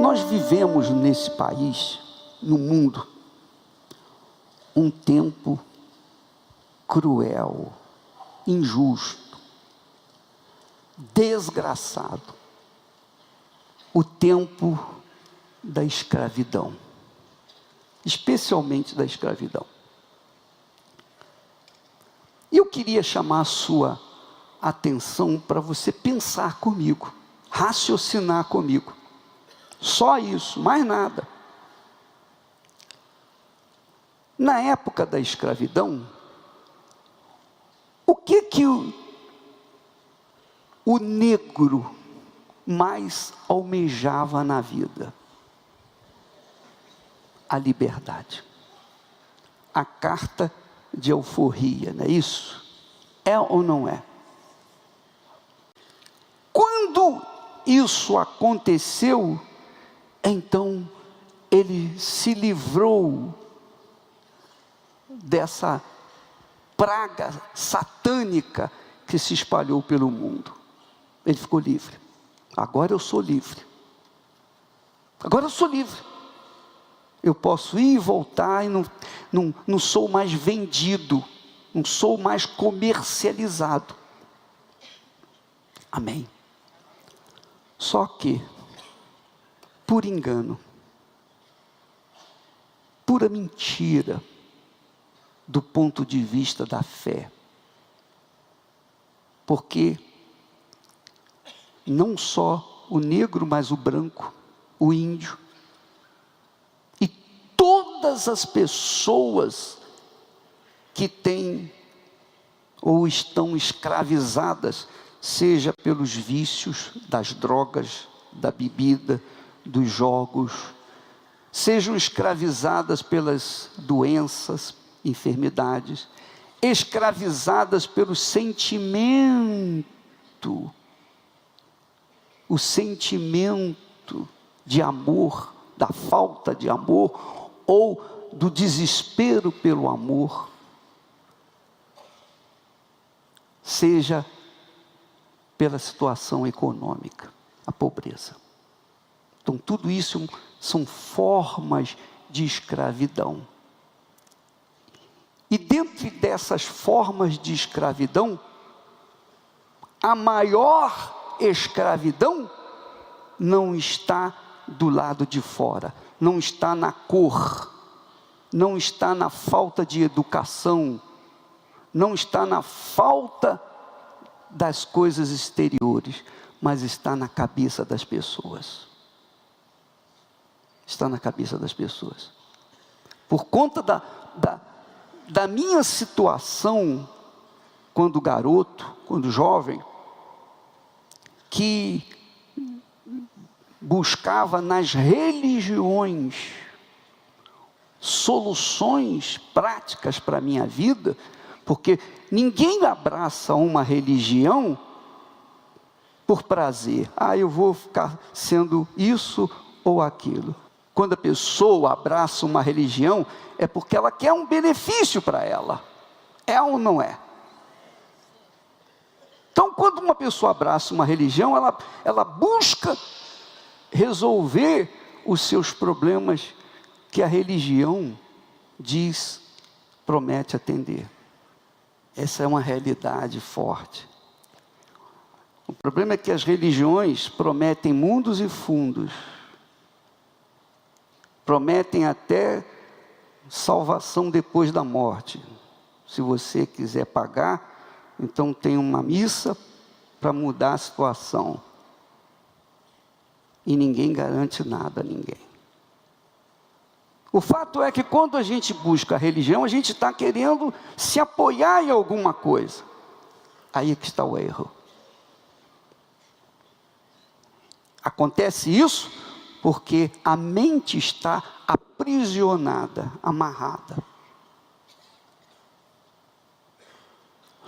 Nós vivemos nesse país, no mundo, um tempo cruel, injusto, desgraçado. O tempo da escravidão, especialmente da escravidão. E eu queria chamar a sua atenção para você pensar comigo, raciocinar comigo. Só isso, mais nada. Na época da escravidão, o que o negro mais almejava na vida? A liberdade. A carta de alforria, não é isso? É ou não é? Quando isso aconteceu, então ele se livrou dessa praga satânica que se espalhou pelo mundo. Ele ficou livre. Agora eu sou livre. Agora eu sou livre. Eu posso ir e voltar e não sou mais vendido, não sou mais comercializado. Amém. Só que, por engano, pura mentira, do ponto de vista da fé, porque não só o negro, mas o branco, o índio, e todas as pessoas que têm ou estão escravizadas, seja pelos vícios das drogas, da bebida, dos jogos, sejam escravizadas pelas doenças, enfermidades, escravizadas pelo sentimento, o sentimento de amor, da falta de amor, ou do desespero pelo amor, seja pela situação econômica, a pobreza. Então tudo isso são formas de escravidão. E dentro dessas formas de escravidão, a maior escravidão não está do lado de fora, não está na cor, não está na falta de educação, não está na falta das coisas exteriores, mas está na cabeça das pessoas. Está na cabeça das pessoas. Por conta da minha situação, quando garoto, quando jovem, que buscava nas religiões soluções práticas para a minha vida, porque ninguém abraça uma religião por prazer. Eu vou ficar sendo isso ou aquilo. Quando a pessoa abraça uma religião, é porque ela quer um benefício para ela. É ou não é? Então, quando uma pessoa abraça uma religião, ela busca resolver os seus problemas que a religião promete atender. Essa é uma realidade forte. O problema é que as religiões prometem mundos e fundos, prometem até salvação depois da morte. Se você quiser pagar, então tem uma missa para mudar a situação. E ninguém garante nada a ninguém. O fato é que quando a gente busca a religião, a gente está querendo se apoiar em alguma coisa. Aí é que está o erro. Acontece isso porque a mente está aprisionada, amarrada.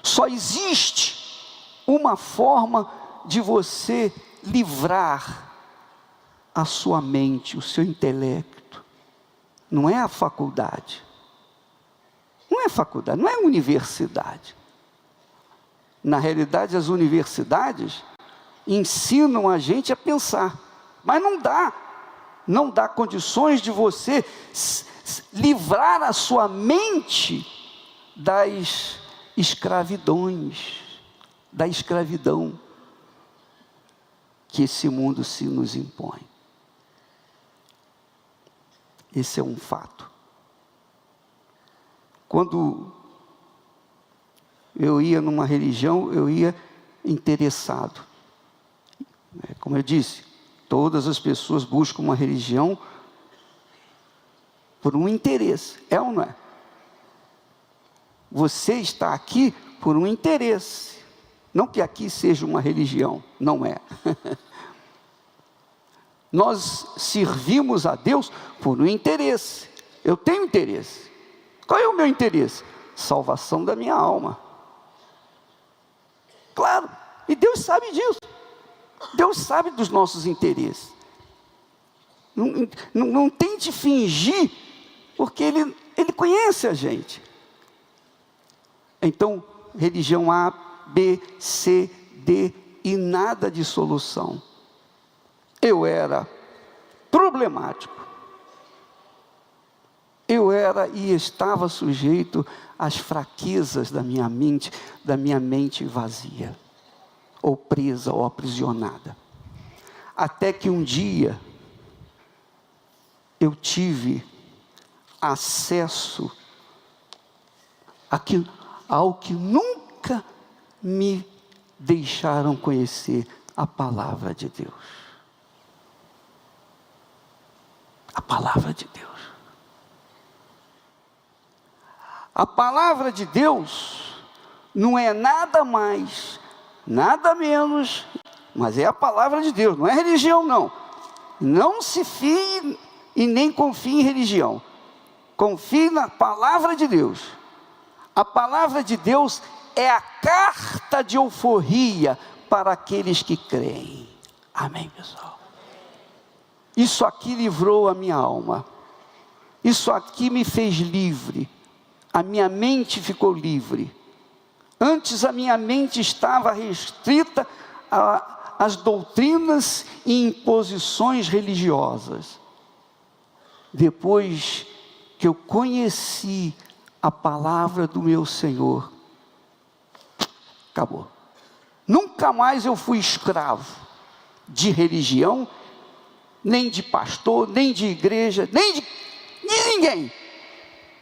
Só existe uma forma de você livrar a sua mente, o seu intelecto. Não é a faculdade. Não é faculdade, não é universidade. Na realidade, as universidades ensinam a gente a pensar, mas não dá não dá condições de você livrar a sua mente das escravidões, da escravidão que esse mundo se nos impõe. Esse é um fato. Quando eu ia numa religião, eu ia interessado. Como eu disse, todas as pessoas buscam uma religião por um interesse, é ou não é? Você está aqui por um interesse, não que aqui seja uma religião, não é. Nós servimos a Deus por um interesse. Eu tenho interesse. Qual é o meu interesse? Salvação da minha alma. Claro, e Deus sabe disso. Deus sabe dos nossos interesses. Não tente fingir, porque Ele conhece a gente. Então, religião A, B, C, D e nada de solução. Eu era problemático. Eu era e estava sujeito às fraquezas da minha mente vazia, ou presa, ou aprisionada. Até que um dia, eu tive acesso ao que nunca me deixaram conhecer, a palavra de Deus. A palavra de Deus. A palavra de Deus não é nada mais, nada menos, mas é a palavra de Deus, não é religião não. Não se fie e nem confie em religião. Confie na palavra de Deus. A palavra de Deus é a carta de alforria para aqueles que creem. Amém, pessoal? Isso aqui livrou a minha alma. Isso aqui me fez livre. A minha mente ficou livre. Antes a minha mente estava restrita às doutrinas e imposições religiosas. Depois que eu conheci a palavra do meu Senhor, acabou. Nunca mais eu fui escravo de religião, nem de pastor, nem de igreja, nem de ninguém.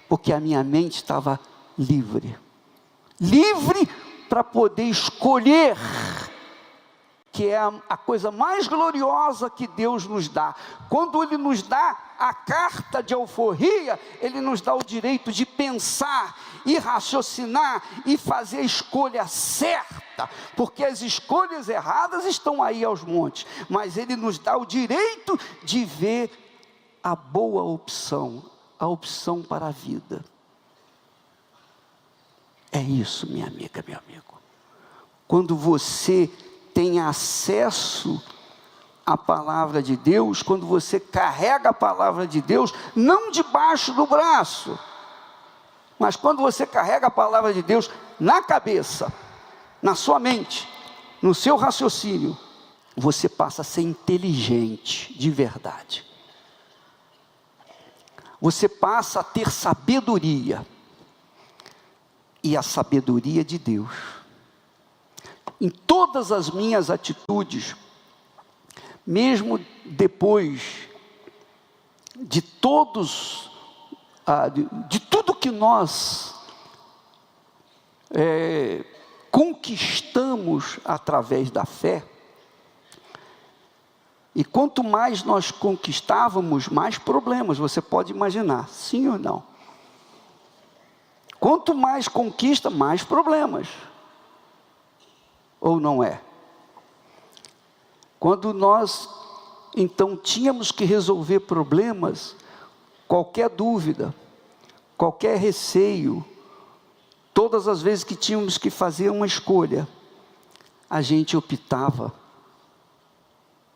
Porque a minha mente estava livre. Livre para poder escolher, que é a coisa mais gloriosa que Deus nos dá. Quando Ele nos dá a carta de alforria, Ele nos dá o direito de pensar, e raciocinar, e fazer a escolha certa, porque as escolhas erradas estão aí aos montes, mas Ele nos dá o direito de ver a boa opção, a opção para a vida. É isso, minha amiga, meu amigo. Quando você tem acesso à palavra de Deus, quando você carrega a palavra de Deus, não debaixo do braço, mas quando você carrega a palavra de Deus na cabeça, na sua mente, no seu raciocínio, você passa a ser inteligente de verdade. Você passa a ter sabedoria, e a sabedoria de Deus. Em todas as minhas atitudes, mesmo depois de tudo que nós conquistamos através da fé, e quanto mais nós conquistávamos, mais problemas, você pode imaginar, sim ou não? Quanto mais conquista, mais problemas. Ou não é? Quando nós, então, tínhamos que resolver problemas, qualquer dúvida, qualquer receio, todas as vezes que tínhamos que fazer uma escolha, a gente optava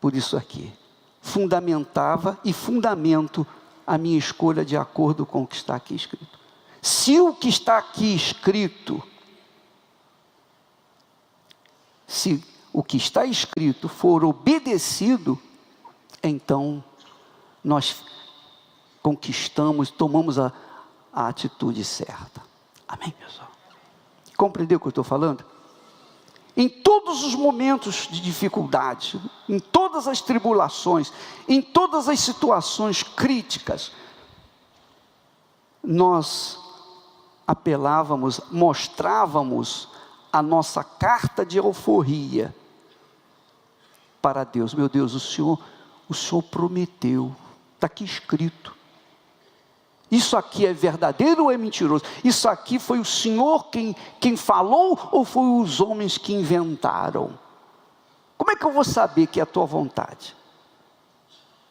por isso aqui. Fundamentava e fundamento a minha escolha de acordo com o que está aqui escrito. Se o que está aqui escrito, for obedecido, então nós conquistamos, tomamos a atitude certa. Amém, pessoal? Compreendeu o que eu estou falando? Em todos os momentos de dificuldade, em todas as tribulações, em todas as situações críticas, nós apelávamos, mostrávamos a nossa carta de alforria para Deus. Meu Deus, o Senhor prometeu, está aqui escrito. Isso aqui é verdadeiro ou é mentiroso? Isso aqui foi o Senhor quem falou ou foi os homens que inventaram? Como é que eu vou saber que é a tua vontade?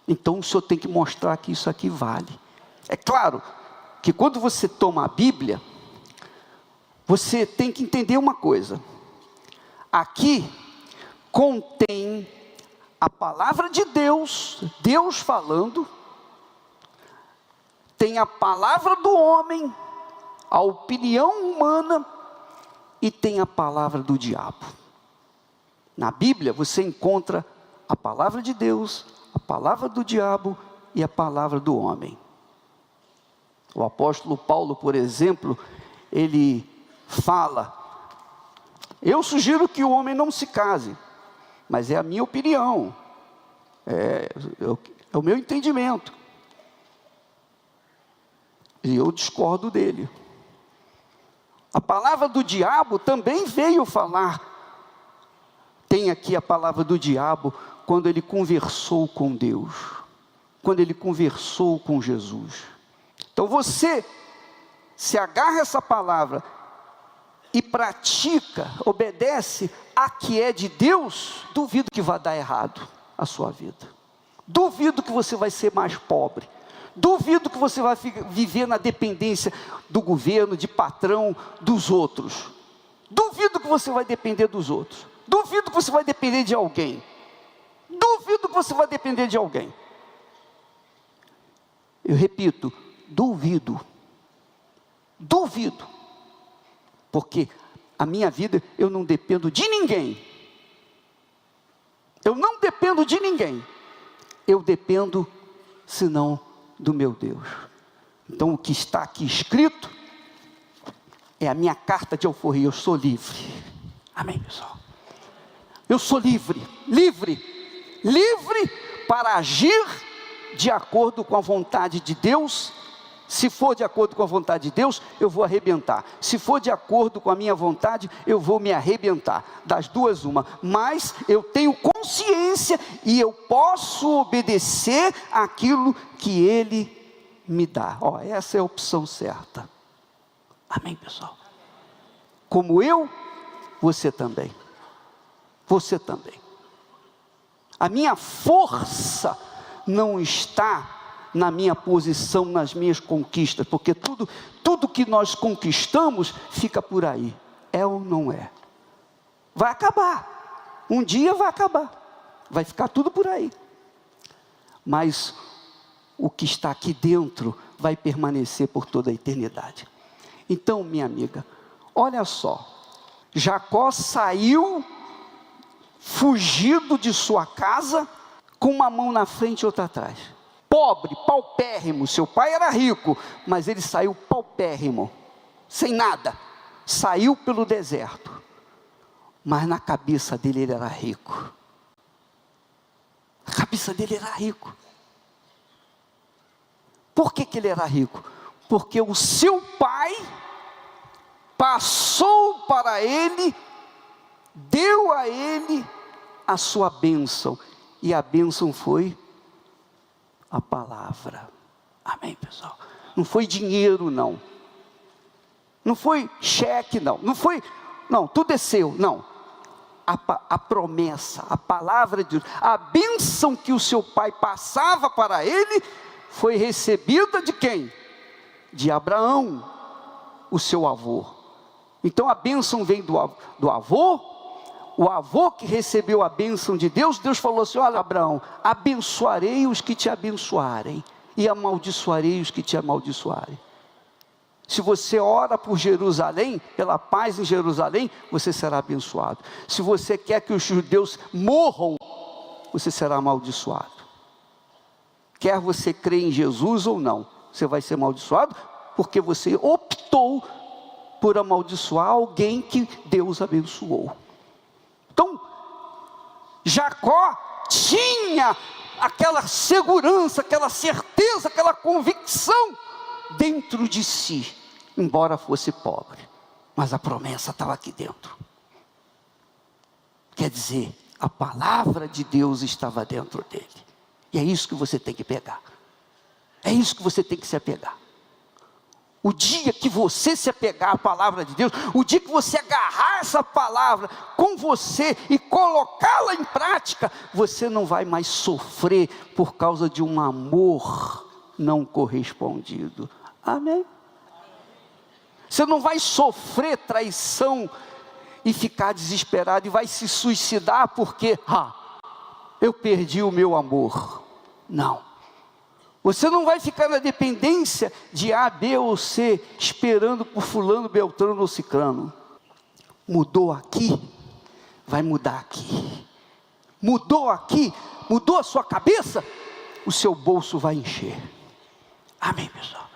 Então o Senhor tem que mostrar que isso aqui vale. É claro que quando você toma a Bíblia, você tem que entender uma coisa. Aqui contém a palavra de Deus, Deus falando, tem a palavra do homem, a opinião humana, e tem a palavra do diabo. Na Bíblia você encontra a palavra de Deus, a palavra do diabo e a palavra do homem. O apóstolo Paulo, por exemplo, ele fala: eu sugiro que o homem não se case, mas é a minha opinião, é o meu entendimento, e eu discordo dele. A palavra do diabo também veio falar. Tem aqui a palavra do diabo quando ele conversou com Deus, quando ele conversou com Jesus. Então você se agarra a essa palavra e pratica, obedece a que é de Deus, duvido que vai dar errado a sua vida. Duvido que você vai ser mais pobre. Duvido que você vai viver na dependência do governo, de patrão, dos outros. Duvido que você vai depender dos outros. Duvido que você vai depender de alguém. Duvido que você vai depender de alguém. Eu repito, duvido. Duvido. Porque a minha vida, eu não dependo de ninguém. Eu não dependo de ninguém. Eu dependo, senão, do meu Deus. Então o que está aqui escrito é a minha carta de alforria. Eu sou livre. Amém, pessoal? Eu sou livre, livre para agir de acordo com a vontade de Deus. Se for de acordo com a vontade de Deus, eu vou arrebentar. Se for de acordo com a minha vontade, eu vou me arrebentar. Das duas, uma. Mas eu tenho consciência e eu posso obedecer aquilo que Ele me dá. Essa é a opção certa. Amém, pessoal? Como eu, você também. Você também. A minha força não está na minha posição, nas minhas conquistas, porque tudo que nós conquistamos fica por aí. É ou não é? Vai acabar. Um dia vai acabar. Vai ficar tudo por aí. Mas o que está aqui dentro vai permanecer por toda a eternidade. Então, minha amiga, olha só. Jacó saiu fugido de sua casa, com uma mão na frente e outra atrás. Pobre, paupérrimo. Seu pai era rico, mas ele saiu paupérrimo, sem nada. Saiu pelo deserto, mas na cabeça dele ele era rico. A cabeça dele era rico. Por que ele era rico? Porque o seu pai passou para ele, deu a ele a sua bênção, e a bênção foi a palavra. Amém, pessoal? Não foi dinheiro, não. Não foi cheque, não. Não, tudo é seu, não. A promessa, a palavra de Deus, a bênção que o seu pai passava para ele, foi recebida de quem? De Abraão, o seu avô. Então a bênção vem do avô. O avô que recebeu a bênção de Deus, Deus falou assim: olha, Abraão, abençoarei os que te abençoarem, e amaldiçoarei os que te amaldiçoarem. Se você ora por Jerusalém, pela paz em Jerusalém, você será abençoado. Se você quer que os judeus morram, você será amaldiçoado. Quer você crer em Jesus ou não, você vai ser amaldiçoado, porque você optou por amaldiçoar alguém que Deus abençoou. Então, Jacó tinha aquela segurança, aquela certeza, aquela convicção dentro de si, embora fosse pobre, mas a promessa estava aqui dentro. Quer dizer, a palavra de Deus estava dentro dele. E é isso que você tem que pegar. É isso que você tem que se apegar. O dia que você se apegar à palavra de Deus, o dia que você agarrar essa palavra com você e colocá-la em prática, você não vai mais sofrer por causa de um amor não correspondido. Amém? Você não vai sofrer traição e ficar desesperado e vai se suicidar porque eu perdi o meu amor. Não. Você não vai ficar na dependência de A, B ou C, esperando por fulano, beltrano ou ciclano. Mudou aqui, vai mudar aqui. Mudou aqui, mudou a sua cabeça, o seu bolso vai encher. Amém, pessoal?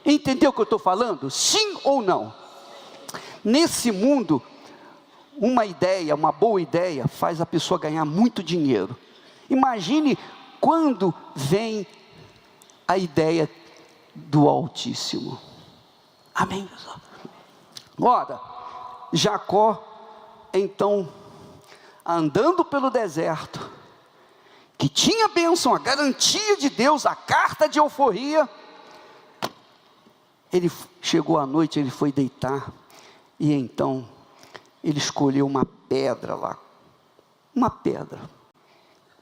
Entendeu o que eu estou falando? Sim ou não? Nesse mundo, uma boa ideia faz a pessoa ganhar muito dinheiro. Imagine quando vem a ideia do Altíssimo. Amém, pessoal? Ora, Jacó, então, andando pelo deserto, que tinha bênção, a garantia de Deus, a carta de euforia, ele chegou à noite, ele foi deitar, e então, ele escolheu uma pedra lá, uma pedra,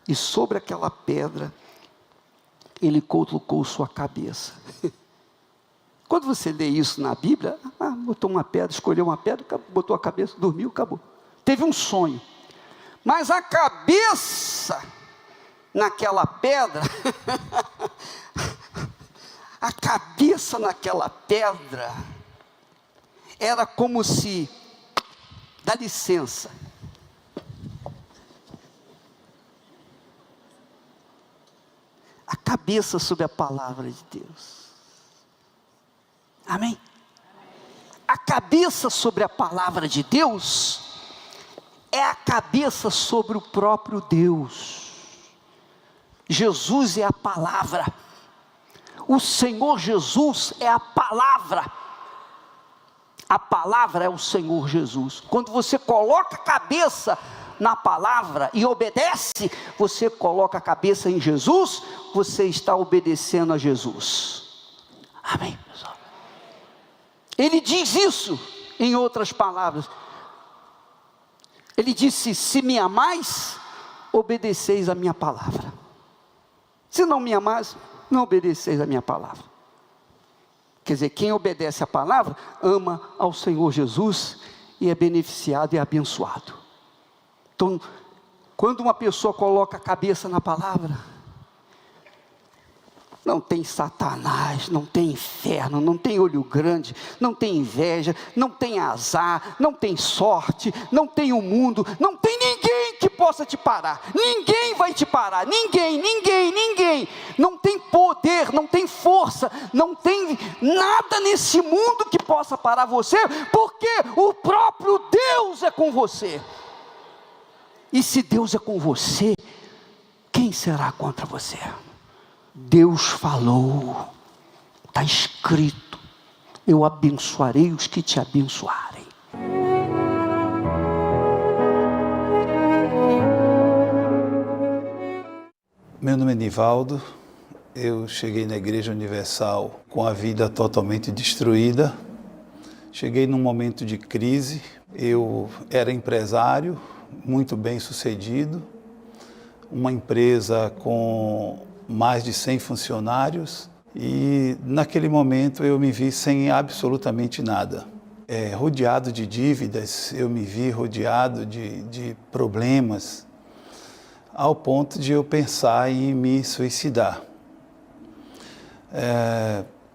e sobre aquela pedra, ele colocou sua cabeça. Quando você lê isso na Bíblia, botou uma pedra, escolheu uma pedra, botou a cabeça, dormiu, acabou. Teve um sonho, mas a cabeça naquela pedra, a cabeça naquela pedra, era como se, dá licença, a cabeça sobre a palavra de Deus. Amém? A cabeça sobre a palavra de Deus é a cabeça sobre o próprio Deus. Jesus é a palavra. O Senhor Jesus é a palavra. A palavra é o Senhor Jesus. Quando você coloca a cabeça na palavra e obedece, você coloca a cabeça em Jesus, você está obedecendo a Jesus. Amém, pessoal? Ele diz isso em outras palavras. Ele disse: se me amais, obedeceis a minha palavra. Se não me amais, não obedeceis a minha palavra. Quer dizer, quem obedece a palavra, ama ao Senhor Jesus e é beneficiado e abençoado. Então, quando uma pessoa coloca a cabeça na palavra, não tem Satanás, não tem inferno, não tem olho grande, não tem inveja, não tem azar, não tem sorte, não tem o mundo, não tem ninguém que possa te parar. Ninguém vai te parar, ninguém. Não tem poder, não tem força, não tem nada nesse mundo que possa parar você, porque o próprio Deus é com você. E se Deus é com você, quem será contra você? Deus falou, está escrito: eu abençoarei os que te abençoarem. Meu nome é Nivaldo, eu cheguei na Igreja Universal com a vida totalmente destruída. Cheguei num momento de crise, eu era empresário, muito bem sucedido, uma empresa com mais de 100 funcionários, e naquele momento eu me vi sem absolutamente nada. Rodeado de dívidas, eu me vi rodeado de problemas, ao ponto de eu pensar em me suicidar.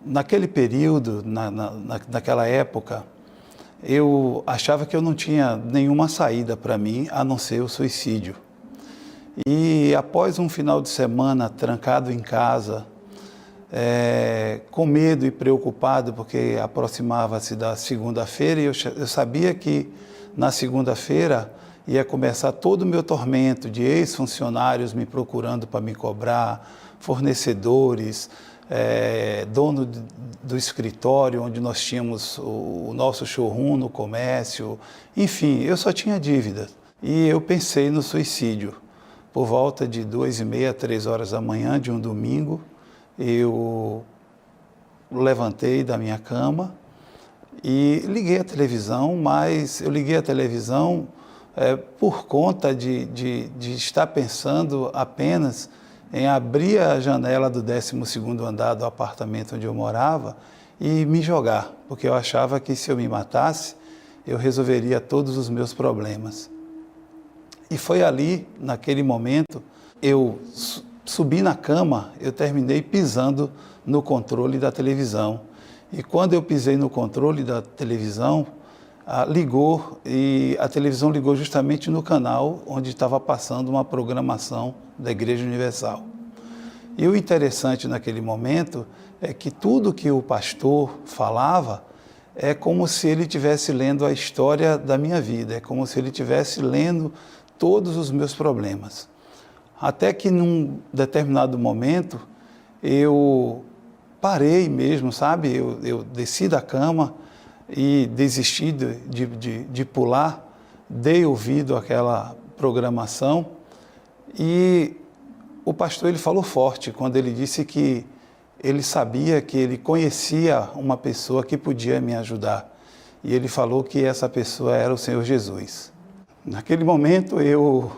Naquele período, naquela época, eu achava que eu não tinha nenhuma saída para mim, a não ser o suicídio. E após um final de semana trancado em casa, com medo e preocupado, porque aproximava-se da segunda-feira, e eu sabia que na segunda-feira ia começar todo o meu tormento de ex-funcionários me procurando para me cobrar, fornecedores, dono do escritório onde nós tínhamos o nosso showroom no comércio, enfim, eu só tinha dívidas. E eu pensei no suicídio. Por volta de 2h30, 3h da manhã de um domingo, eu levantei da minha cama e liguei a televisão, mas eu liguei a televisão por conta de estar pensando apenas em abrir a janela do 12º andar do apartamento onde eu morava e me jogar, porque eu achava que se eu me matasse, eu resolveria todos os meus problemas. E foi ali, naquele momento, eu subi na cama, eu terminei pisando no controle da televisão. E quando eu pisei no controle da televisão, ligou, e a televisão ligou justamente no canal onde estava passando uma programação da Igreja Universal. E o interessante naquele momento é que tudo que o pastor falava é como se ele estivesse lendo a história da minha vida, é como se ele estivesse lendo todos os meus problemas. Até que num determinado momento eu parei mesmo, sabe? Eu desci da cama e desisti de pular, dei ouvido àquela programação e o pastor ele falou forte quando ele disse que ele sabia que ele conhecia uma pessoa que podia me ajudar. E ele falou que essa pessoa era o Senhor Jesus. Naquele momento eu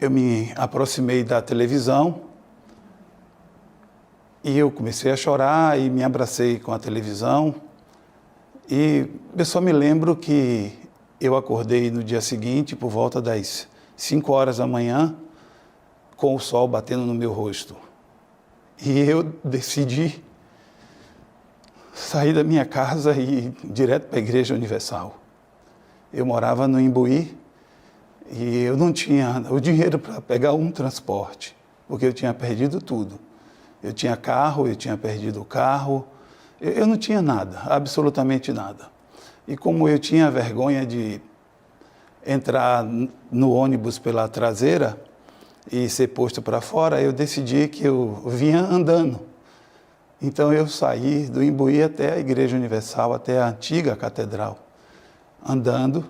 me aproximei da televisão e eu comecei a chorar e me abracei com a televisão. E eu só me lembro que eu acordei no dia seguinte, por volta das 5h da manhã, com o sol batendo no meu rosto. E eu decidi sair da minha casa e ir direto para a Igreja Universal. Eu morava no Imbuí e eu não tinha o dinheiro para pegar um transporte, porque eu tinha perdido tudo. Eu tinha carro, eu tinha perdido o carro, eu não tinha nada, absolutamente nada. E como eu tinha vergonha de entrar no ônibus pela traseira e ser posto para fora, eu decidi que eu vinha andando. Então eu saí do Imbuí até a Igreja Universal, até a antiga catedral, andando.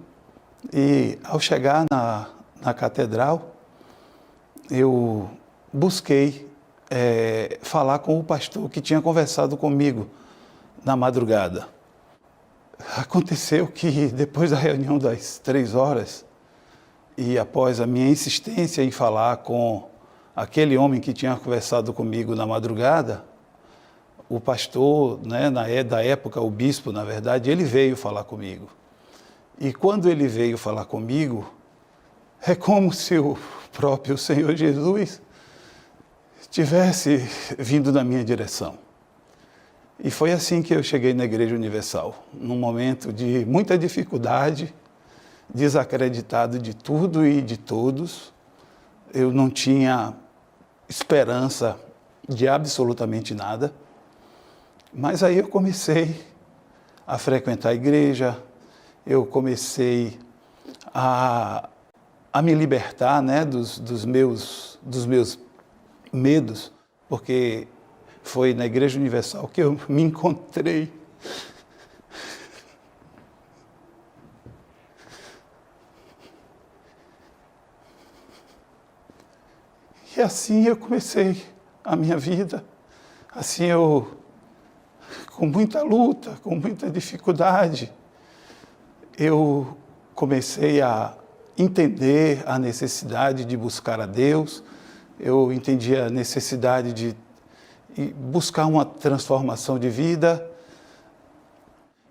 E ao chegar na catedral, eu busquei falar com o pastor que tinha conversado comigo na madrugada. Aconteceu que depois da reunião das 3h, e após a minha insistência em falar com aquele homem que tinha conversado comigo na madrugada, o pastor, da época, o bispo, na verdade, ele veio falar comigo. E quando ele veio falar comigo, é como se o próprio Senhor Jesus tivesse vindo na minha direção. E foi assim que eu cheguei na Igreja Universal, num momento de muita dificuldade, desacreditado de tudo e de todos. Eu não tinha esperança de absolutamente nada. Mas aí eu comecei a frequentar a igreja, eu comecei a me libertar, dos meus medos, porque foi na Igreja Universal que eu me encontrei. E assim eu comecei a minha vida, assim eu, com muita luta, com muita dificuldade, eu comecei a entender a necessidade de buscar a Deus, eu entendi a necessidade de buscar uma transformação de vida,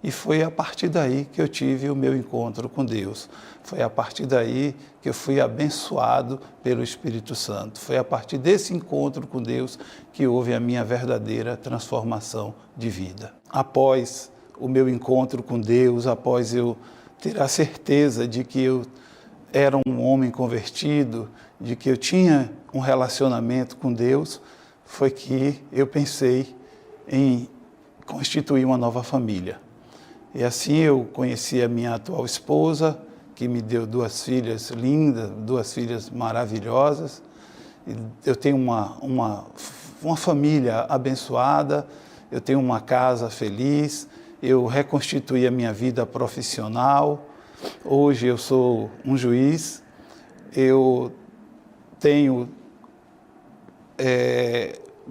e foi a partir daí que eu tive o meu encontro com Deus. Foi a partir daí que eu fui abençoado pelo Espírito Santo. Foi a partir desse encontro com Deus que houve a minha verdadeira transformação de vida. Após o meu encontro com Deus, após eu ter a certeza de que eu era um homem convertido, de que eu tinha um relacionamento com Deus, foi que eu pensei em constituir uma nova família. E assim eu conheci a minha atual esposa, que me deu 2 filhas lindas, 2 filhas maravilhosas. Eu tenho uma família abençoada, eu tenho uma casa feliz, eu reconstituí a minha vida profissional. Hoje eu sou um juiz, eu tenho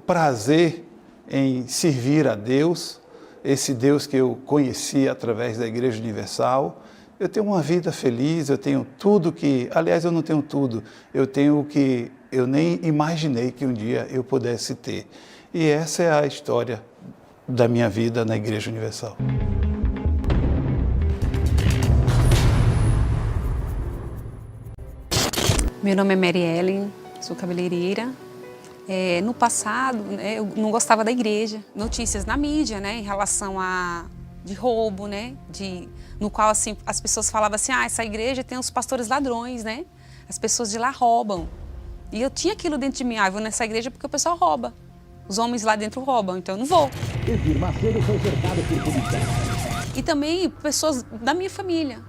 prazer em servir a Deus, esse Deus que eu conheci através da Igreja Universal. Eu tenho uma vida feliz, eu tenho tudo que... Aliás, eu não tenho tudo, eu tenho o que eu nem imaginei que um dia eu pudesse ter. E essa é a história da minha vida na Igreja Universal. Meu nome é Mary Ellen, sou cabeleireira. No passado, né, eu não gostava da igreja. Notícias na mídia, né, em relação de roubo, né, no qual assim, as pessoas falavam assim, essa igreja tem os pastores ladrões, né, as pessoas de lá roubam. E eu tinha aquilo dentro de mim, eu vou nessa igreja porque o pessoal rouba. Os homens lá dentro roubam, então eu não vou. E também pessoas da minha família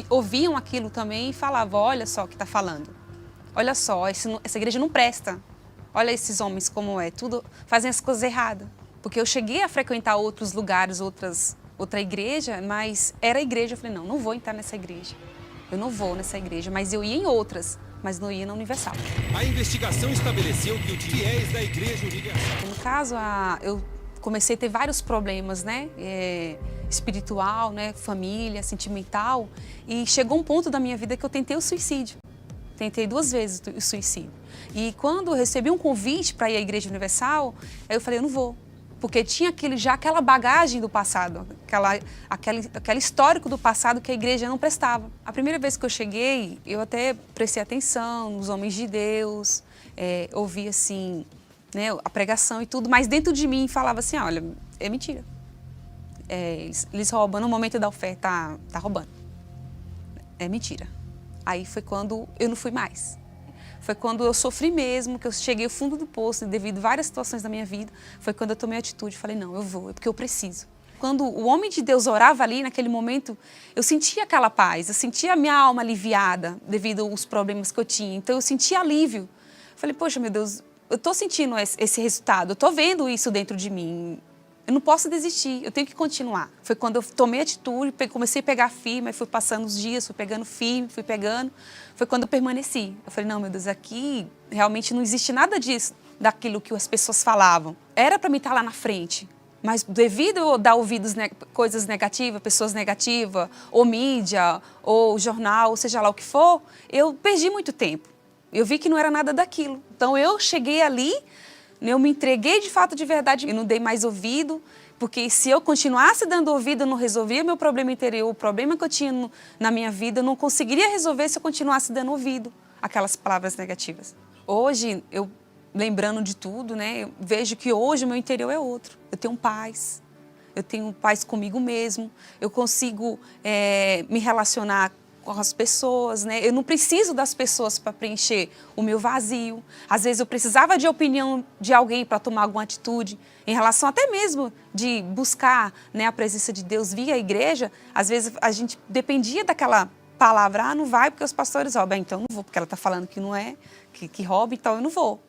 ouviam aquilo também e falavam, olha só o que está falando. Olha só, essa igreja não presta. Olha esses homens como tudo fazem as coisas erradas. Porque eu cheguei a frequentar outros lugares, outra igreja, mas era a igreja. Eu falei, não vou entrar nessa igreja. Eu não vou nessa igreja, mas eu ia em outras, mas não ia na Universal. A investigação estabeleceu que os fiéis da Igreja Universal... No caso, eu comecei a ter vários problemas, né? Espiritual, né? Família, sentimental. E chegou um ponto da minha vida que eu tentei o suicídio. Tentei 2 vezes o suicídio. E quando eu recebi um convite para ir à Igreja Universal, aí eu falei, eu não vou. Porque tinha aquela bagagem do passado, aquele histórico do passado que a igreja não prestava. A primeira vez que eu cheguei, eu até prestei atenção nos homens de Deus, ouvi assim, né, a pregação e tudo, mas dentro de mim falava assim, olha, é mentira. Eles roubam, no momento da oferta, tá roubando. É mentira. Aí foi quando eu não fui mais. Foi quando eu sofri mesmo, que eu cheguei ao fundo do poço, devido a várias situações da minha vida. Foi quando eu tomei atitude, falei, não, eu vou, é porque eu preciso. Quando o homem de Deus orava ali, naquele momento, eu sentia aquela paz, eu sentia a minha alma aliviada devido aos problemas que eu tinha. Então eu sentia alívio. Falei, poxa, meu Deus, eu estou sentindo esse resultado, eu estou vendo isso dentro de mim. Eu não posso desistir, eu tenho que continuar. Foi quando eu tomei atitude, comecei a pegar firme, aí fui passando os dias, fui pegando firme, fui pegando. Foi quando eu permaneci. Eu falei, não, meu Deus, aqui realmente não existe nada disso, daquilo que as pessoas falavam. Era para mim estar lá na frente, mas devido a dar ouvidos coisas negativas, pessoas negativas, ou mídia, ou jornal, ou seja lá o que for, eu perdi muito tempo. Eu vi que não era nada daquilo. Então eu cheguei ali, eu me entreguei de fato, de verdade, e não dei mais ouvido, porque se eu continuasse dando ouvido, eu não resolvia meu problema interior, o problema que eu tinha na minha vida, eu não conseguiria resolver se eu continuasse dando ouvido àquelas palavras negativas. Hoje, eu lembrando de tudo, né, eu vejo que hoje o meu interior é outro. Eu tenho paz comigo mesmo, eu consigo me relacionar com as pessoas, né? Eu não preciso das pessoas para preencher o meu vazio. Às vezes eu precisava de opinião de alguém para tomar alguma atitude, em relação até mesmo de buscar, né, a presença de Deus via a igreja. Às vezes a gente dependia daquela palavra, não vai porque os pastores roubam, então não vou, porque ela está falando que não é, que rouba, então eu não vou.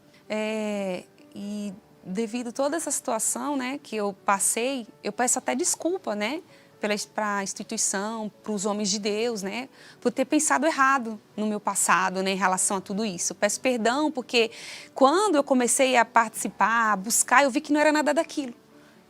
E devido a toda essa situação, né, que eu passei, eu peço até desculpa, né, para a instituição, para os homens de Deus, né, por ter pensado errado no meu passado, né, em relação a tudo isso. Eu peço perdão porque quando eu comecei a participar, a buscar, eu vi que não era nada daquilo.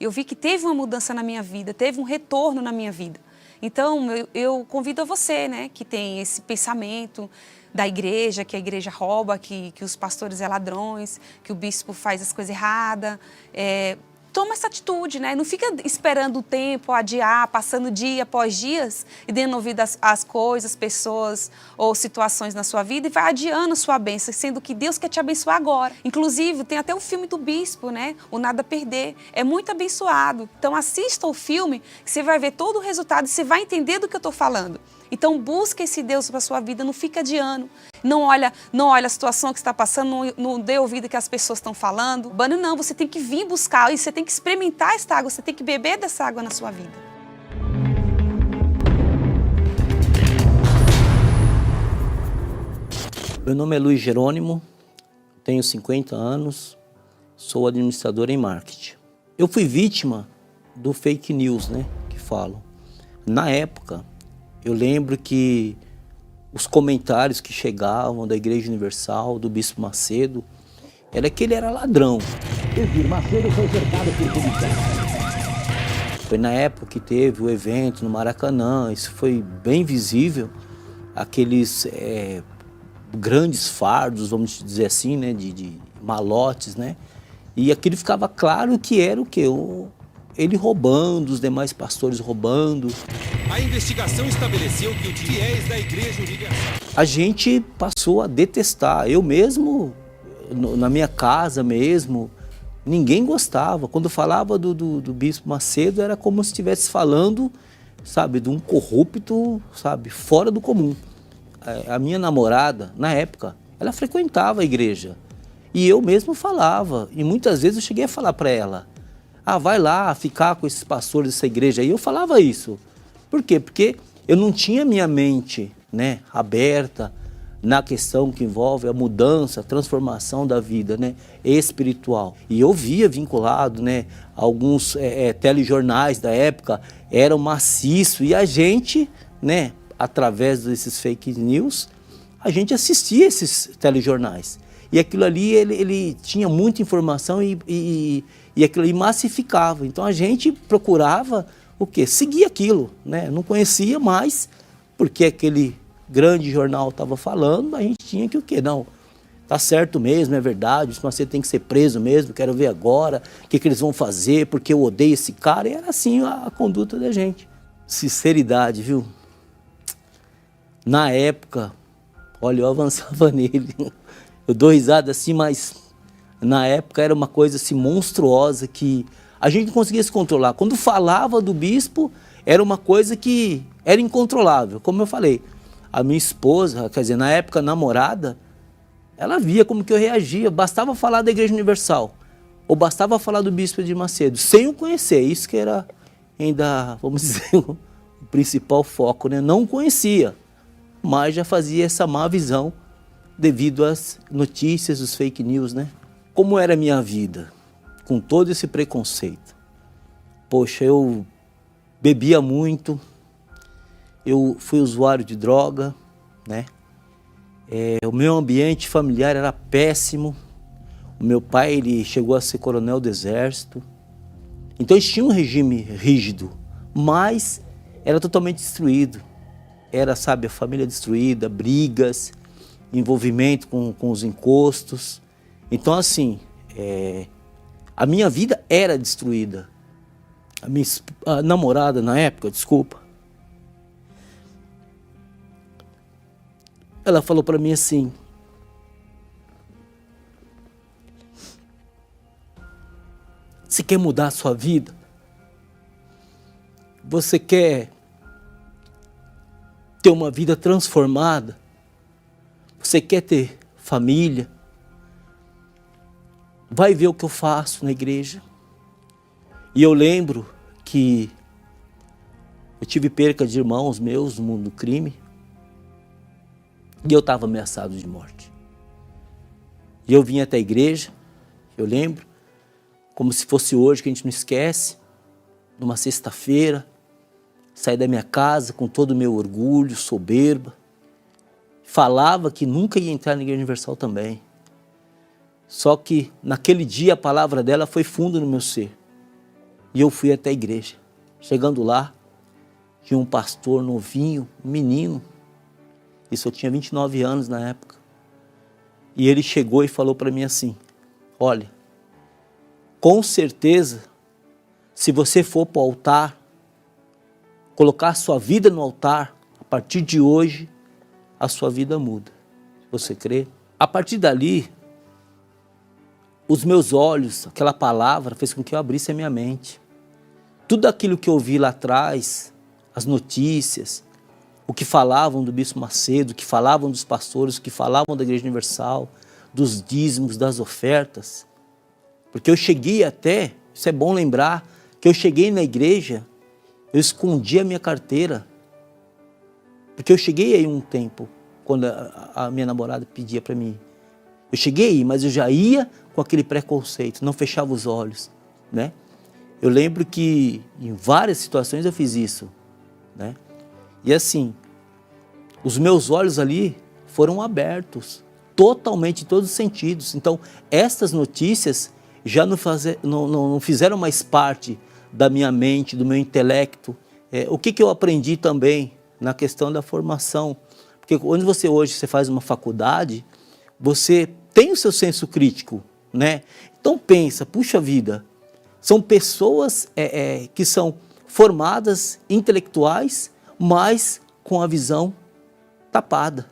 Eu vi que teve uma mudança na minha vida, teve um retorno na minha vida. Então, eu convido a você, né, que tem esse pensamento da igreja, que a igreja rouba, que os pastores é ladrões, que o bispo faz as coisas erradas, toma essa atitude, né? Não fica esperando o tempo, adiar, passando dia após dias e dando ouvido às coisas, pessoas ou situações na sua vida e vai adiando a sua bênção, sendo que Deus quer te abençoar agora. Inclusive, tem até o filme do bispo, né? O Nada a Perder. É muito abençoado. Então, assista o filme, que você vai ver todo o resultado e você vai entender do que eu estou falando. Então busca esse Deus para a sua vida, não fica adiando. Não olha a situação que está passando, não dê ouvido ao que as pessoas estão falando. Não, você tem que vir buscar, e você tem que experimentar esta água, você tem que beber dessa água na sua vida. Meu nome é Luiz Jerônimo, tenho 50 anos, sou administrador em marketing. Eu fui vítima do fake news, né, que falam. Na época, eu lembro que os comentários que chegavam da Igreja Universal, do Bispo Macedo, era que ele era ladrão. Macedo foi cercado por policiais. Foi na época que teve o evento no Maracanã, isso foi bem visível, aqueles grandes fardos, vamos dizer assim, né, de malotes, né? E aquilo ficava claro que era o quê? Ele roubando, os demais pastores roubando. A investigação estabeleceu que os fiéis da Igreja Universal... A gente passou a detestar. Eu mesmo, na minha casa mesmo, ninguém gostava. Quando falava do Bispo Macedo, era como se estivesse falando, sabe, de um corrupto, sabe, fora do comum. A minha namorada, na época, ela frequentava a igreja. E eu mesmo falava. E muitas vezes eu cheguei a falar para ela: vai lá ficar com esses pastores dessa igreja. E eu falava isso. Por quê? Porque eu não tinha minha mente, né, aberta na questão que envolve a mudança, a transformação da vida, né, espiritual. E eu via vinculado, né, alguns telejornais da época, eram maciço. E a gente, né, através desses fake news, a gente assistia esses telejornais. E aquilo ali, ele tinha muita informação e aquilo ali massificava. Então a gente procurava o quê? Seguir aquilo, né? Não conhecia mais, porque aquele grande jornal estava falando, a gente tinha que o quê? Não, tá certo mesmo, é verdade, você tem que ser preso mesmo, quero ver agora o que eles vão fazer, porque eu odeio esse cara. E era assim a conduta da gente. Sinceridade, viu? Na época, olha, eu avançava nele. Eu dou risada assim, mas na época era uma coisa assim monstruosa que a gente não conseguia se controlar. Quando falava do bispo, era uma coisa que era incontrolável. Como eu falei, a minha esposa, quer dizer, na época namorada, ela via como que eu reagia. Bastava falar da Igreja Universal, ou bastava falar do Bispo de Macedo, sem o conhecer. Isso que era ainda, vamos dizer, o principal foco, né? Não conhecia, mas já fazia essa má visão devido às notícias, os fake news, né? Como era a minha vida, com todo esse preconceito? Poxa, eu bebia muito, eu fui usuário de droga, né? O meu ambiente familiar era péssimo. O meu pai, ele chegou a ser coronel do exército. Então eles tinham um regime rígido, mas era totalmente destruído. Era, sabe, a família destruída, brigas, envolvimento com os encostos. Então, assim, a minha vida era destruída. A minha namorada, na época, desculpa, ela falou para mim assim: você quer mudar a sua vida? Você quer ter uma vida transformada? Você quer ter família? Vai ver o que eu faço na igreja. E eu lembro que eu tive perca de irmãos meus no mundo do crime. E eu estava ameaçado de morte. E eu vim até a igreja, eu lembro, como se fosse hoje, que a gente não esquece, numa sexta-feira, saí da minha casa com todo o meu orgulho, soberba. Falava que nunca ia entrar na Igreja Universal também. Só que naquele dia a palavra dela foi fundo no meu ser. E eu fui até a igreja. Chegando lá, tinha um pastor novinho, um menino. Isso eu tinha 29 anos na época. E ele chegou e falou para mim assim: olha, com certeza, se você for para o altar, colocar a sua vida no altar, a partir de hoje, a sua vida muda. Você crê? A partir dali, os meus olhos, aquela palavra, fez com que eu abrisse a minha mente. Tudo aquilo que eu vi lá atrás, as notícias, o que falavam do Bispo Macedo, o que falavam dos pastores, o que falavam da Igreja Universal, dos dízimos, das ofertas. Porque eu cheguei até, isso é bom lembrar, que eu cheguei na igreja, eu escondi a minha carteira. Porque eu cheguei aí um tempo, quando a minha namorada pedia para mim. Eu cheguei aí, mas eu já ia com aquele preconceito, não fechava os olhos, né? Eu lembro que em várias situações eu fiz isso, né? E assim, os meus olhos ali foram abertos, totalmente em todos os sentidos. Então, estas notícias já não fizeram mais parte da minha mente, do meu intelecto. O que eu aprendi também na questão da formação? Porque quando hoje você faz uma faculdade, você tem o seu senso crítico, né? Então pensa, puxa vida, são pessoas que são formadas, intelectuais, mas com a visão tapada.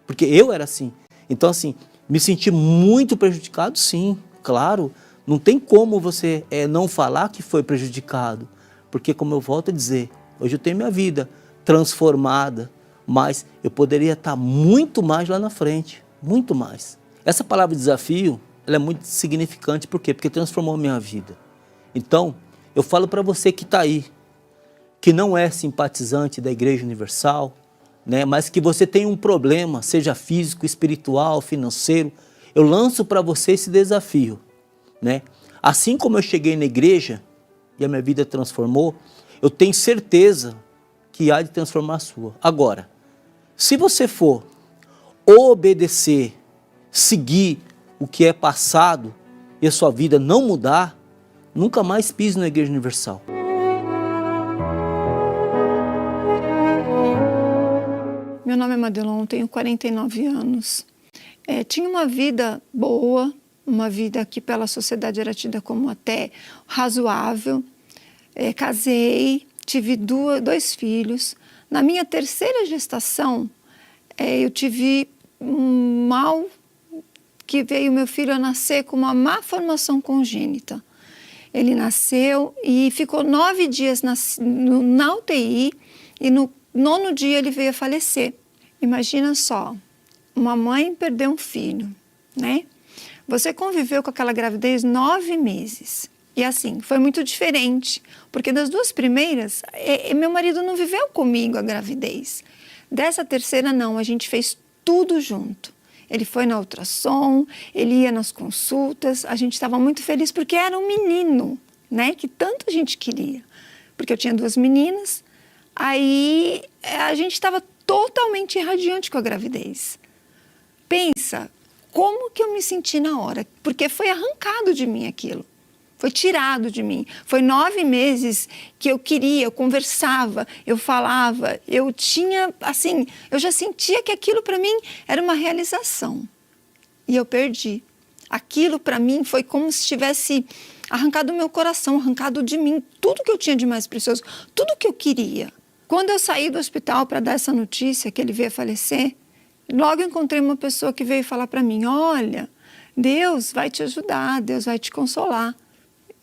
Porque eu era assim. Então assim, me senti muito prejudicado, sim, claro. Não tem como você não falar que foi prejudicado. Porque como eu volto a dizer, hoje eu tenho minha vida transformada, mas eu poderia estar muito mais lá na frente, muito mais. Essa palavra desafio, ela é muito significante, por quê? Porque transformou a minha vida. Então, eu falo para você que está aí, que não é simpatizante da Igreja Universal, né, mas que você tem um problema, seja físico, espiritual, financeiro, eu lanço para você esse desafio, né? Assim como eu cheguei na igreja e a minha vida transformou, eu tenho certeza que há de transformar a sua. Agora, se você for obedecer, seguir o que é passado e a sua vida não mudar, nunca mais pise na Igreja Universal. Meu nome é Madelon, tenho 49 anos. Tinha uma vida boa, uma vida que pela sociedade era tida como até razoável. Casei, tive dois filhos. Na minha terceira gestação, eu tive um mal que veio meu filho a nascer com uma má formação congênita. Ele nasceu e ficou 9 dias na UTI e no 9º dia ele veio a falecer. Imagina só, uma mãe perdeu um filho, né? Você conviveu com aquela gravidez 9 meses. E assim, foi muito diferente, porque das 2 primeiras, meu marido não viveu comigo a gravidez. Dessa terceira não, a gente fez tudo junto. Ele foi na ultrassom, ele ia nas consultas, a gente estava muito feliz porque era um menino, né, que tanto a gente queria. Porque eu tinha 2 meninas, aí a gente estava totalmente irradiante com a gravidez. Pensa, como que eu me senti na hora? Porque foi arrancado de mim aquilo. Foi tirado de mim. Foi 9 meses que eu queria, eu conversava, eu falava, eu tinha, assim, eu já sentia que aquilo para mim era uma realização. E eu perdi. Aquilo para mim foi como se tivesse arrancado do meu coração, arrancado de mim, tudo que eu tinha de mais precioso, tudo que eu queria. Quando eu saí do hospital para dar essa notícia que ele veio a falecer, logo encontrei uma pessoa que veio falar para mim, olha, Deus vai te ajudar, Deus vai te consolar.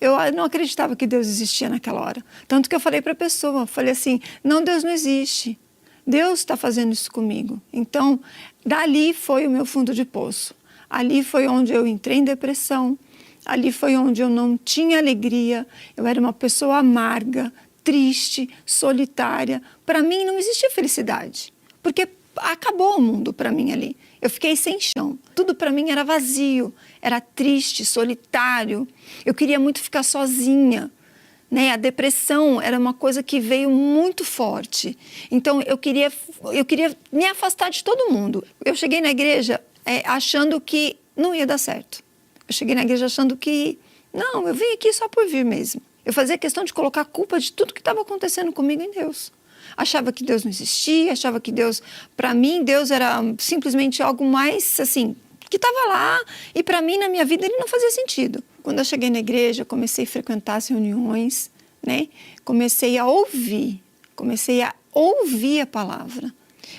Eu não acreditava que Deus existia naquela hora. Tanto que eu falei para a pessoa, falei assim, não, Deus não existe. Deus está fazendo isso comigo. Então, dali foi o meu fundo de poço. Ali foi onde eu entrei em depressão. Ali foi onde eu não tinha alegria. Eu era uma pessoa amarga, triste, solitária. Para mim não existia felicidade. Porque acabou o mundo para mim ali. Eu fiquei sem chão. Tudo para mim era vazio, era triste, solitário. Eu queria muito ficar sozinha, né? A depressão era uma coisa que veio muito forte. Então eu queria me afastar de todo mundo. Eu cheguei na igreja achando que não ia dar certo. Eu cheguei na igreja achando que não, eu vim aqui só por vir mesmo. Eu fazia questão de colocar a culpa de tudo que estava acontecendo comigo em Deus. Achava que Deus não existia, achava que Deus, para mim, Deus era simplesmente algo mais, assim, que estava lá e para mim, na minha vida, ele não fazia sentido. Quando eu cheguei na igreja, comecei a frequentar as reuniões, né? Comecei a ouvir a palavra.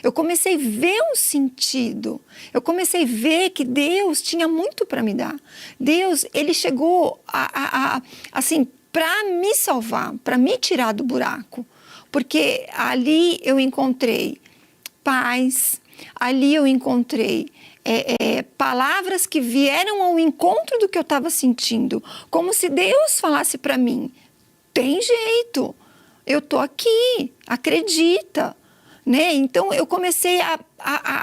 Eu comecei a ver um sentido, eu comecei a ver que Deus tinha muito para me dar. Deus, ele chegou assim, para me salvar, para me tirar do buraco. Porque ali eu encontrei paz, ali eu encontrei palavras que vieram ao encontro do que eu estava sentindo, como se Deus falasse para mim, tem jeito, eu tô aqui, acredita. Né? Então eu comecei a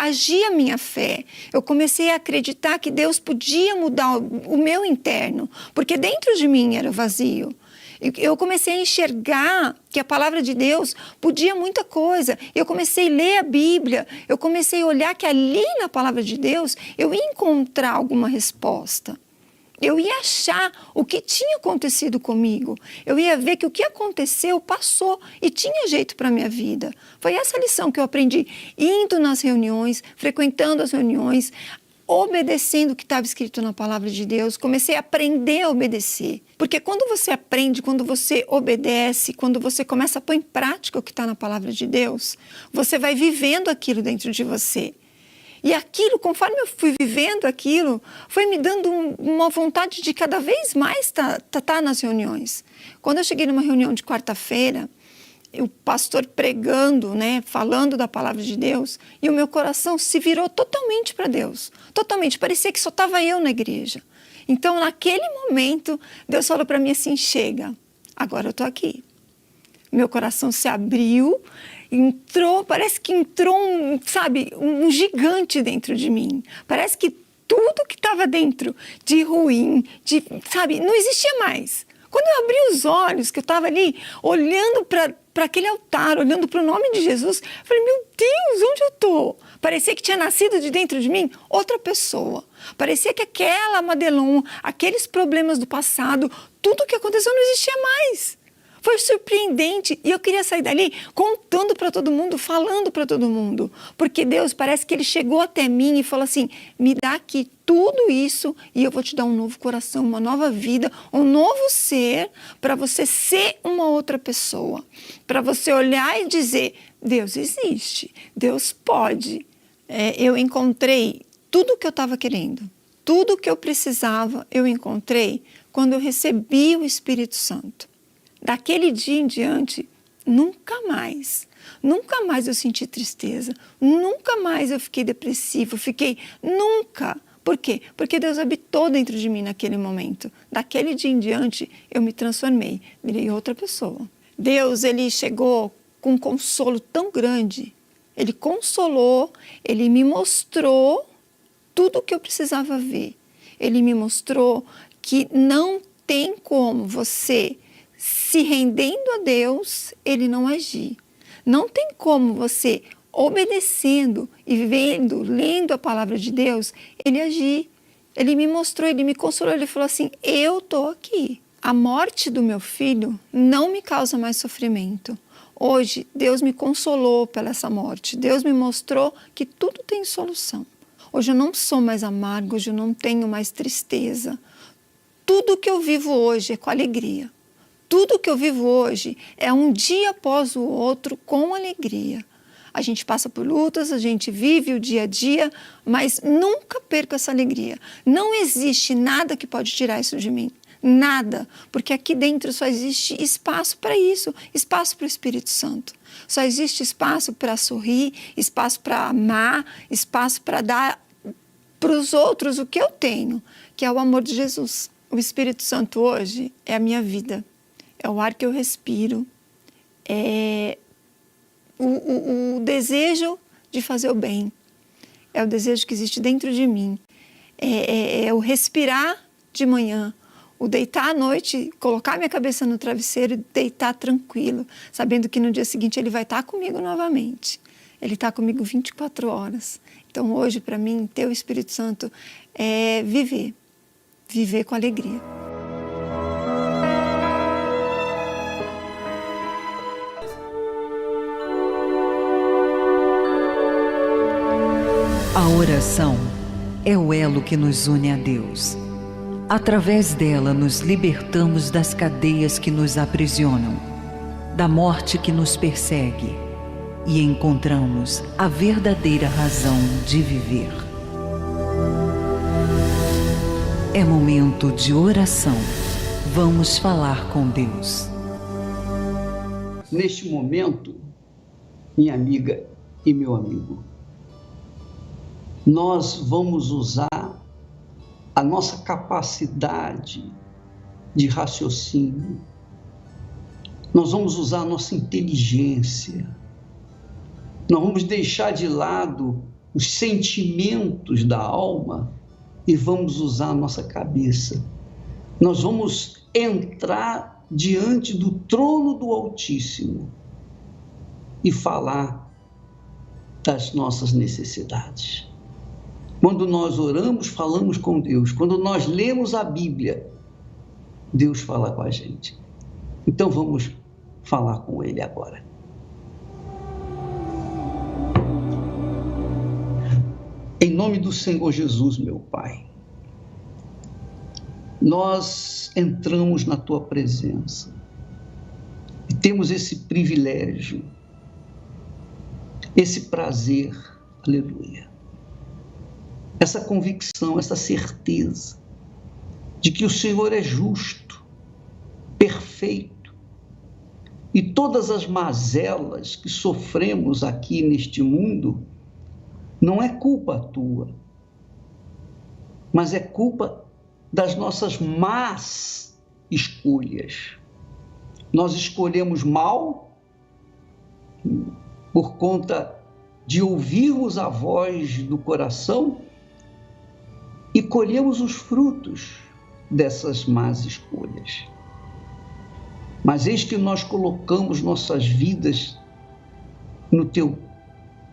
agir a minha fé, eu comecei a acreditar que Deus podia mudar o meu interno, porque dentro de mim era vazio. Eu comecei a enxergar que a palavra de Deus podia muita coisa. Eu comecei a ler a Bíblia, eu comecei a olhar que ali na palavra de Deus eu ia encontrar alguma resposta. Eu ia achar o que tinha acontecido comigo. Eu ia ver que o que aconteceu passou e tinha jeito para a minha vida. Foi essa lição que eu aprendi indo nas reuniões, frequentando as reuniões, obedecendo o que estava escrito na palavra de Deus. Comecei a aprender a obedecer. Porque quando você aprende, quando você obedece, quando você começa a pôr em prática o que está na palavra de Deus, você vai vivendo aquilo dentro de você. E aquilo, conforme eu fui vivendo aquilo, foi me dando uma vontade de cada vez mais estar nas reuniões. Quando eu cheguei numa reunião de quarta-feira, o pastor pregando, né, falando da palavra de Deus, e o meu coração se virou totalmente para Deus. Totalmente, parecia que só estava eu na igreja. Então, naquele momento, Deus falou para mim assim, chega, agora eu estou aqui. Meu coração se abriu, parece que entrou um gigante dentro de mim. Parece que tudo que estava dentro de ruim, não existia mais. Quando eu abri os olhos, que eu estava ali olhando para aquele altar, olhando para o nome de Jesus, eu falei, meu Deus, onde eu estou? Parecia que tinha nascido de dentro de mim outra pessoa. Parecia que aquela Madelon, aqueles problemas do passado, tudo o que aconteceu não existia mais. Foi surpreendente e eu queria sair dali contando para todo mundo, falando para todo mundo. Porque Deus parece que Ele chegou até mim e falou assim, me dá aqui tudo isso e eu vou te dar um novo coração, uma nova vida, um novo ser para você ser uma outra pessoa. Para você olhar e dizer, Deus existe, Deus pode. Eu encontrei tudo o que eu estava querendo, tudo o que eu precisava, eu encontrei quando eu recebi o Espírito Santo. Daquele dia em diante, nunca mais eu senti tristeza, nunca mais eu fiquei depressiva, nunca. Por quê? Porque Deus habitou dentro de mim naquele momento. Daquele dia em diante, eu me transformei, virei outra pessoa. Deus, Ele chegou com um consolo tão grande, Ele consolou, Ele me mostrou tudo o que eu precisava ver. Ele me mostrou que não tem como você se rendendo a Deus, Ele não agir. Não tem como você, obedecendo e vendo, lendo a palavra de Deus, Ele agir. Ele me mostrou, Ele me consolou, Ele falou assim, eu estou aqui. A morte do meu filho não me causa mais sofrimento. Hoje, Deus me consolou pela essa morte. Deus me mostrou que tudo tem solução. Hoje eu não sou mais amargo, hoje eu não tenho mais tristeza. Tudo que eu vivo hoje é com alegria. Tudo que eu vivo hoje é um dia após o outro com alegria. A gente passa por lutas, a gente vive o dia a dia, mas nunca perco essa alegria. Não existe nada que pode tirar isso de mim. Nada, porque aqui dentro só existe espaço para isso, espaço para o Espírito Santo. Só existe espaço para sorrir, espaço para amar, espaço para dar para os outros o que eu tenho, que é o amor de Jesus. O Espírito Santo hoje é a minha vida. É o ar que eu respiro, é o desejo de fazer o bem, é o desejo que existe dentro de mim, é o respirar de manhã, o deitar à noite, colocar minha cabeça no travesseiro e deitar tranquilo, sabendo que no dia seguinte Ele vai estar comigo novamente. Ele está comigo 24 horas. Então hoje, para mim, ter o Espírito Santo é viver com alegria. A oração é o elo que nos une a Deus. Através dela, nos libertamos das cadeias que nos aprisionam, da morte que nos persegue e encontramos a verdadeira razão de viver. É momento de oração. Vamos falar com Deus. Neste momento, minha amiga e meu amigo, nós vamos usar a nossa capacidade de raciocínio, nós vamos usar a nossa inteligência, nós vamos deixar de lado os sentimentos da alma e vamos usar a nossa cabeça. Nós vamos entrar diante do trono do Altíssimo e falar das nossas necessidades. Quando nós oramos, falamos com Deus. Quando nós lemos a Bíblia, Deus fala com a gente. Então vamos falar com Ele agora. Em nome do Senhor Jesus, meu Pai, nós entramos na Tua presença e temos esse privilégio, esse prazer, aleluia, essa convicção, essa certeza de que o Senhor é justo, perfeito, e todas as mazelas que sofremos aqui neste mundo não é culpa tua, mas é culpa das nossas más escolhas. Nós escolhemos mal por conta de ouvirmos a voz do coração e colhemos os frutos dessas más escolhas. Mas eis que nós colocamos nossas vidas no teu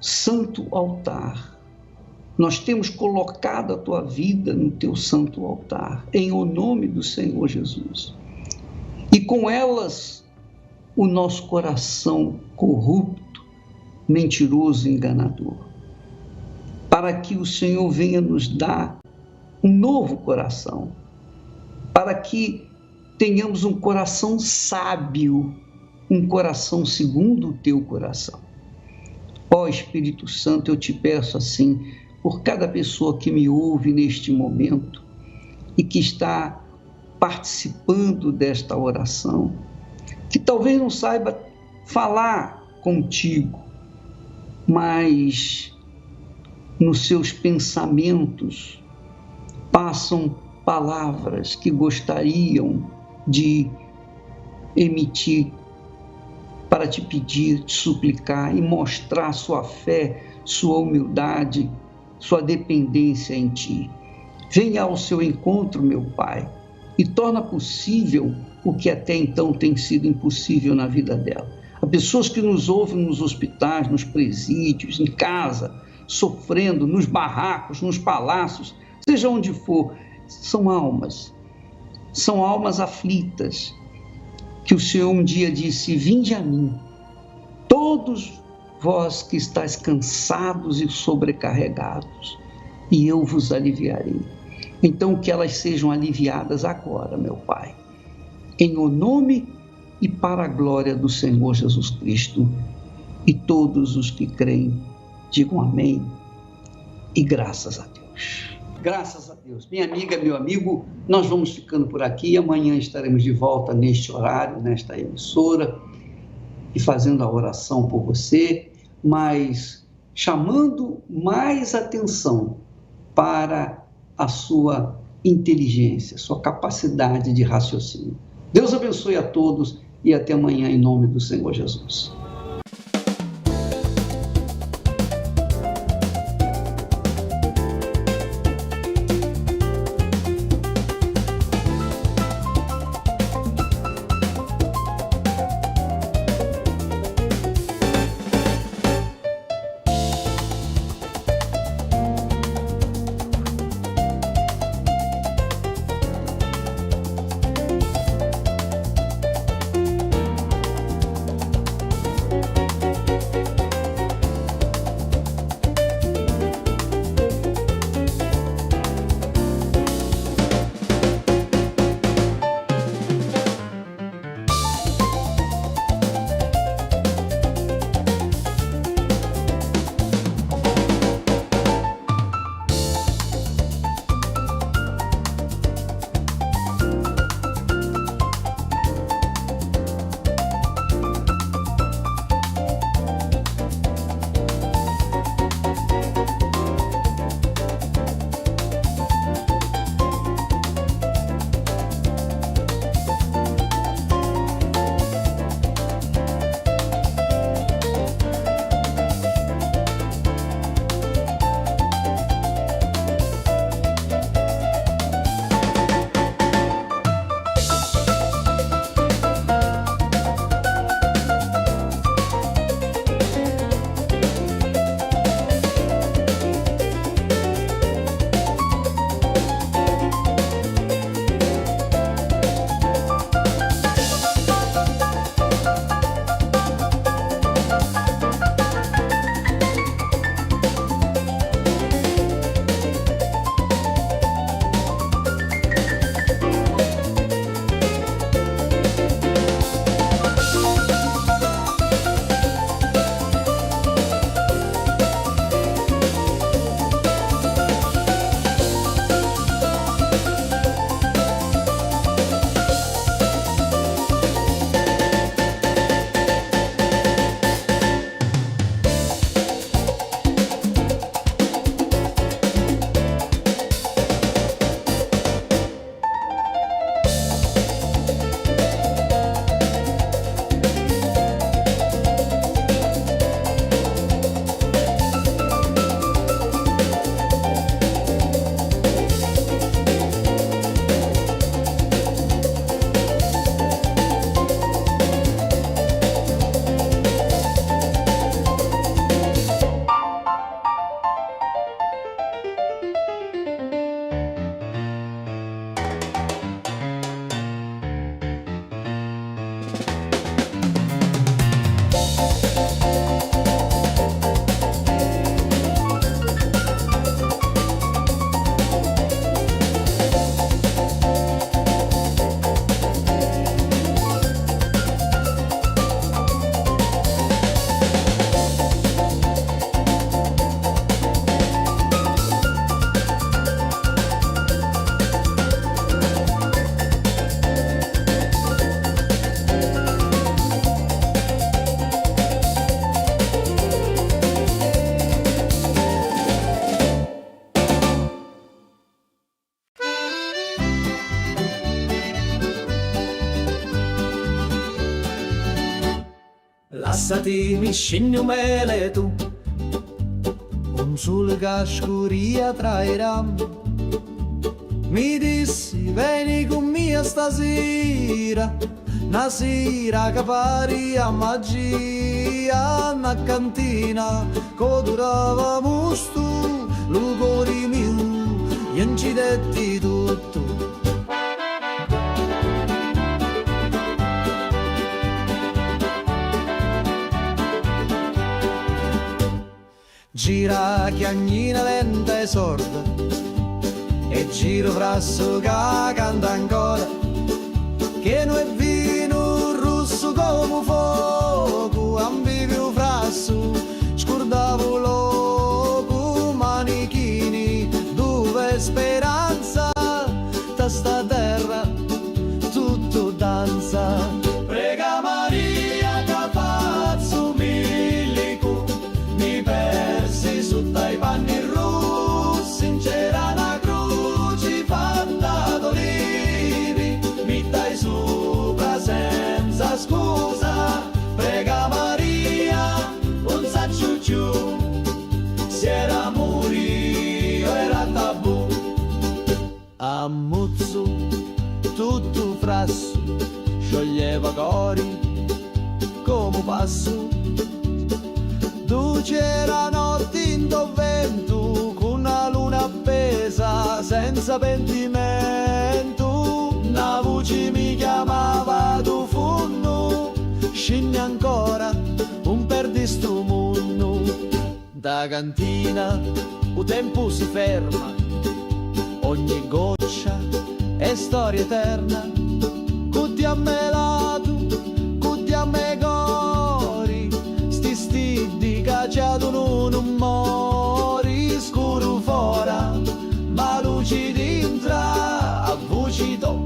santo altar. Nós temos colocado a tua vida no teu santo altar, em o nome do Senhor Jesus. E com elas, o nosso coração corrupto, mentiroso e enganador. Para que o Senhor venha nos dar um novo coração, para que tenhamos um coração sábio, um coração segundo o teu coração. Ó Espírito Santo, eu te peço assim, por cada pessoa que me ouve neste momento e que está participando desta oração, que talvez não saiba falar contigo, mas nos seus pensamentos passam palavras que gostariam de emitir para te pedir, te suplicar e mostrar sua fé, sua humildade, sua dependência em ti. Venha ao seu encontro, meu Pai, e torna possível o que até então tem sido impossível na vida dela. Há pessoas que nos ouvem nos hospitais, nos presídios, em casa, sofrendo, nos barracos, nos palácios, seja onde for, são almas aflitas, que o Senhor um dia disse: vinde a mim, todos vós que estáis cansados e sobrecarregados, e eu vos aliviarei. Então que elas sejam aliviadas agora, meu Pai, em o nome e para a glória do Senhor Jesus Cristo. E todos os que creem, digam amém e graças a Deus. Graças a Deus. Minha amiga, meu amigo, nós vamos ficando por aqui. Amanhã estaremos de volta neste horário, nesta emissora, e fazendo a oração por você, mas chamando mais atenção para a sua inteligência, sua capacidade de raciocínio. Deus abençoe a todos e até amanhã em nome do Senhor Jesus. Lassati mi scegli mele tu, un sole che scuria tra i rami. Mi dissi vieni con me stasera, una sera che pari a magia, una cantina che durava musto, lo cuore mio, e non ci detti tutto. Gira chiagnina lenta e sorda, e giro frasso che canta ancora, che non è vino rosso come fuoco, ambivio frasso, scordavo loco, manichini, dove speranza, da sta terra tutto danza. Prega Maria che faccio milico, mi persi sotto i panni rossi, c'era una croce fatta d'olivi, mi dai sopra senza scusa. Prega Maria, non saccio più, se era morio era tabù. Ammuzzo tutto frasso, scioglieva cori come passo. Tu c'era notte in vento, con una luna appesa senza pentimento. Una voce mi chiamava tu funno, scendi ancora un perdi sto mondo. Da cantina il tempo si ferma, ogni goccia è storia eterna. Cutti a me lato, cutti a me cori, sti stiddi cacciato non mori. Scuro fora, ma luci dintra, a voci to,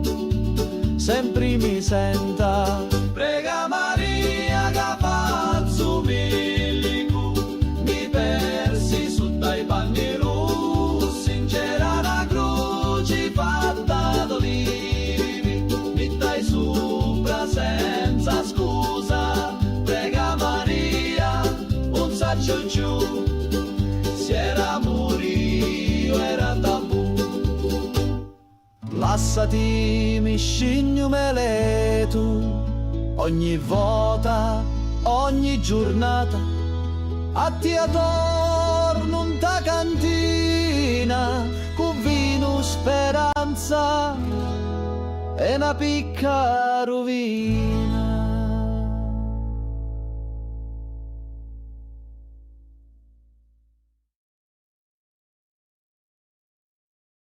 sempre mi senta. Prega Maria che faccio milico, mi persi sotto i panni rossi, c'era una croce fatta d'olivi, mi dai sopra senza scusa. Prega Maria, non saccio giù, se era morio era tabù. Lassati mi scegli mele tu, ogni volta, ogni giornata, a te torno in ta cantina, con vino speranza e una picca rovina.